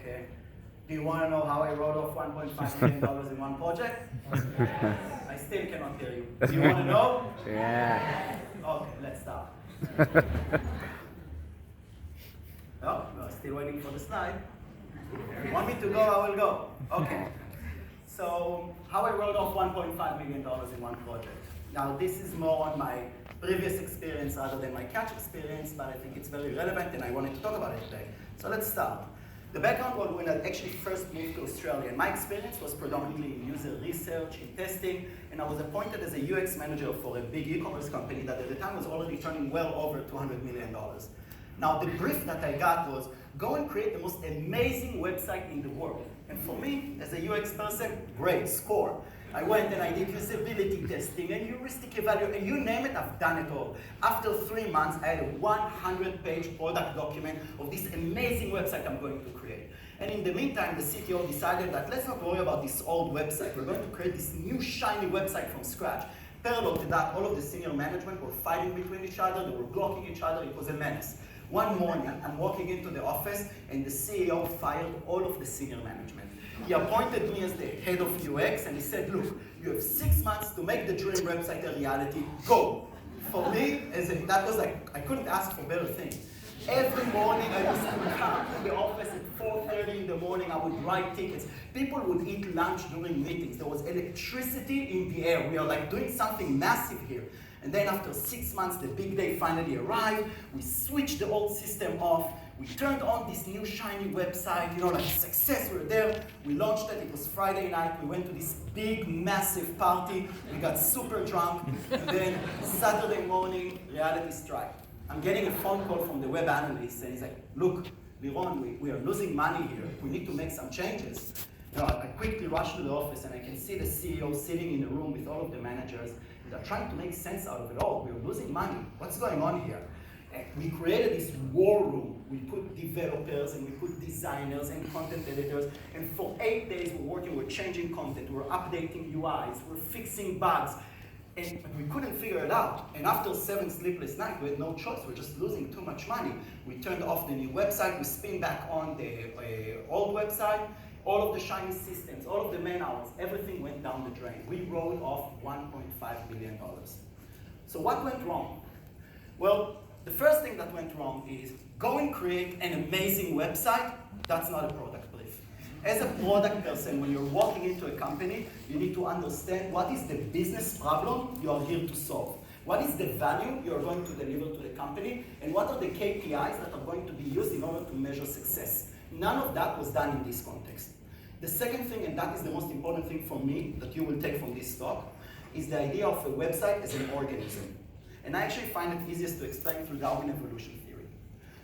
Okay. Do you want to know how I wrote off $1.5 million in one project? I still cannot hear you. Do you want to know? Yeah. Okay, let's start. No, still waiting for the slide. If you want me to go, I will go. Okay. So, how I wrote off $1.5 million in one project. Now, this is more on my previous experience rather than my catch experience, but I think it's very relevant and I wanted to talk about it today. So let's start. The background was when I actually first moved to Australia, and my experience was predominantly in user research, in testing, and I was appointed as a UX manager for a big e-commerce company that at the time was already turning well over $200 million. Now, the brief that I got was, go and create the most amazing website in the world. And for me, as a UX person, great, score. I went and I did usability testing and heuristic evaluation, and you name it, I've done it all. After 3 months, I had a 100-page product document of this amazing website I'm going to create. And in the meantime, the CTO decided that let's not worry about this old website. We're going to create this new shiny website from scratch. Parallel to that, all of the senior management were fighting between each other, they were blocking each other, it was a menace. One morning, I'm walking into the office and the CEO fired all of the senior management. He appointed me as the head of UX and he said, look, you have 6 months to make the dream website a reality, go. For me, that was like, I couldn't ask for better things. Every morning I used to come to the office at 4:30 in the morning, I would write tickets. People would eat lunch during meetings. There was electricity in the air. We are like doing something massive here. And then after 6 months, the big day finally arrived. We switched the old system off. We turned on this new shiny website, like success, we're there. We launched it, it was Friday night. We went to this big, massive party. We got super drunk. And then Saturday morning, reality struck. I'm getting a phone call from the web analyst and he's like, look, Liron, we are losing money here. We need to make some changes. I quickly rushed to the office and I can see the CEO sitting in the room with all of the managers. They're trying to make sense out of it all. We're losing money. What's going on here? And we created this war room. We put developers and we put designers and content editors. And for 8 days we're working, we're changing content, we're updating UIs, we're fixing bugs. But we couldn't figure it out. And after 7 sleepless nights, we had no choice. We're just losing too much money. We turned off the new website. We spin back on the old website. All of the shiny systems, all of the man hours, everything went down the drain. We wrote off $1.5 million. So what went wrong? Well, the first thing that went wrong is go and create an amazing website. That's not a product brief. As a product person, when you're walking into a company, you need to understand what is the business problem you are here to solve. What is the value you are going to deliver to the company? And what are the KPIs that are going to be used in order to measure success? None of that was done in this context. The second thing, and that is the most important thing for me that you will take from this talk, is the idea of a website as an organism. And I actually find it easiest to explain through Darwin evolution theory.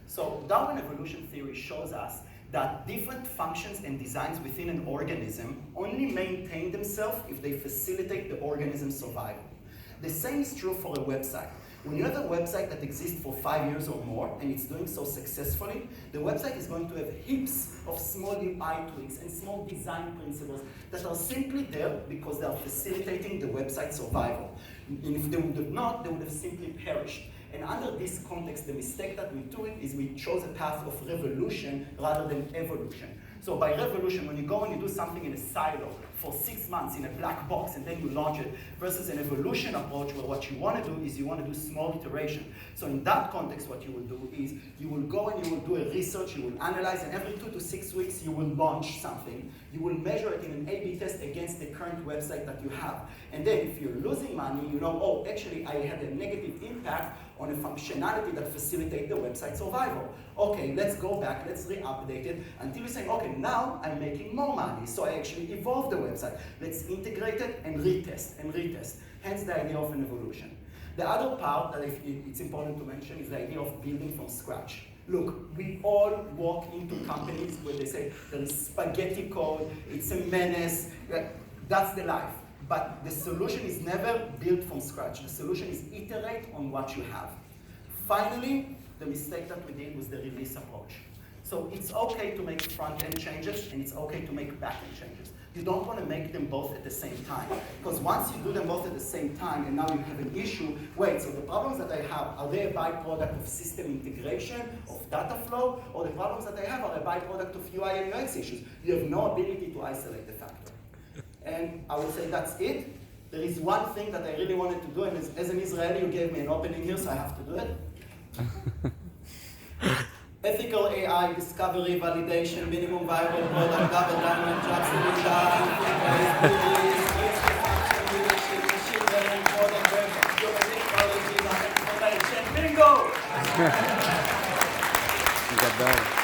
So Darwin evolution theory shows us that different functions and designs within an organism only maintain themselves if they facilitate the organism's survival. The same is true for a website. When you have a website that exists for 5 years or more, and it's doing so successfully, the website is going to have heaps of small UI tweaks and small design principles that are simply there because they are facilitating the website survival. And if they would have not, they would have simply perished. And under this context, the mistake that we do is we chose a path of revolution rather than evolution. So by revolution, when you go and you do something in a silo for 6 months in a black box and then you launch it, versus an evolution approach where what you want to do is you want to do small iteration. So in that context, what you will do is you will go and you will do a research, you will analyze, and every 2 to 6 weeks you will launch something. You will measure it in an A/B test against the current website that you have. And then if you're losing money, you know, oh, actually I had a negative impact on a functionality that facilitates the website survival. Okay, let's go back, let's re-update it until you're saying, okay, now I'm making more money, so I actually evolved the website. Let's integrate it and retest and retest. Hence the idea of an evolution. The other part that it's important to mention is the idea of building from scratch. Look, we all walk into companies where they say there is spaghetti code, it's a menace, that's the life. But the solution is never built from scratch. The solution is iterate on what you have. Finally, the mistake that we did was the release approach. So it's okay to make front-end changes and it's okay to make back-end changes. You don't want to make them both at the same time. Because once you do them both at the same time and now you have an issue, wait, so the problems that I have, are they a byproduct of system integration, of data flow, or the problems that I have are a byproduct of UI and UX issues. You have no ability to isolate the factor. And I would say that's it. There is one thing that I really wanted to do, and as an Israeli, you gave me an opening here, so I have to do it. Ethical AI, discovery, validation, minimum viable product, double diamond, jobs to be done, leadership, machine learning, product web, human technology, information, bingo! גדול.